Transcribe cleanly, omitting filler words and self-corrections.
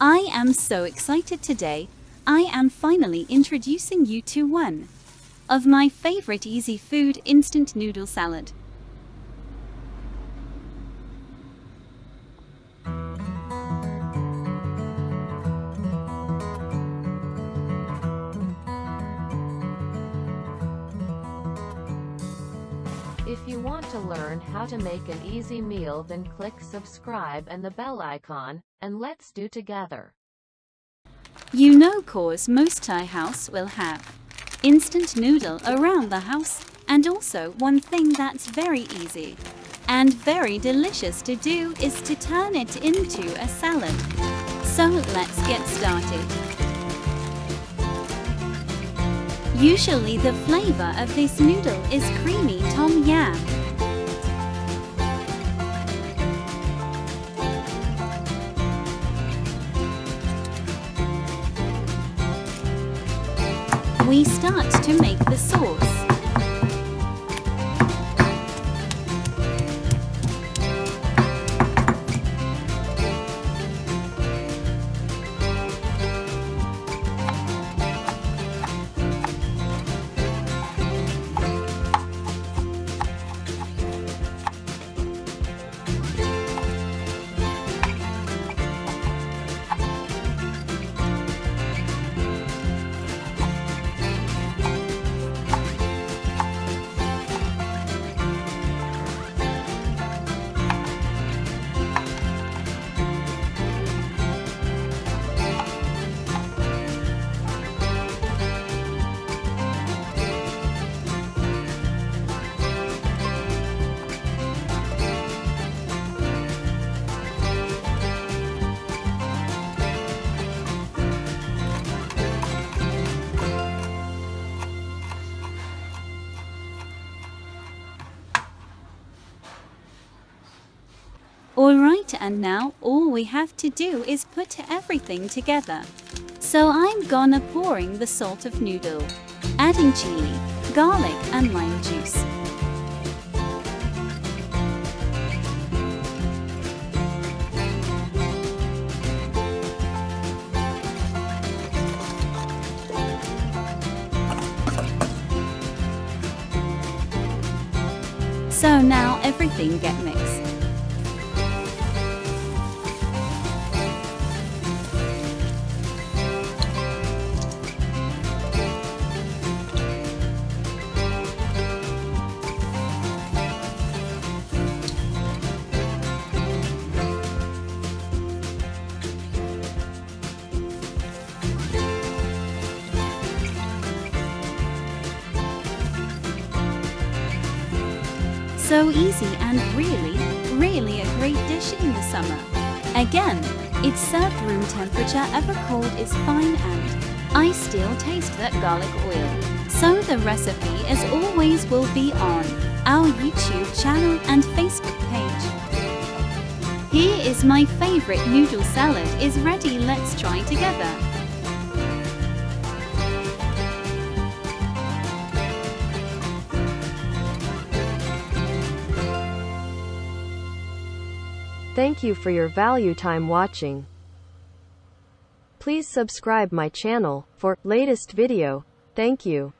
I am so excited today. I am finally introducing you to one of my favorite easy food, instant noodle salad. If you want to learn how to make an easy meal, then click subscribe and the bell icon, and let's do together. You know, course most Thai house will have instant noodle around the house, and also one thing that's very easy and very delicious to do is to turn it into a salad. So let's get started. Usually the flavor of this noodle is creamy tom yam. We start to make the sauce. Alright, and now all we have to do is put everything together. So I'm gonna pouring the salt of noodle, adding chili, garlic and lime juice. So now everything get mixed. So easy and really a great dish in the summer. Again, it's served room temperature, ever cold is fine, and I still taste that garlic oil. So the recipe as always will be on our YouTube channel and Facebook page. Here is my favorite noodle salad is ready, let's try together. Thank you for your value time watching. Please subscribe my channel for latest video. Thank you.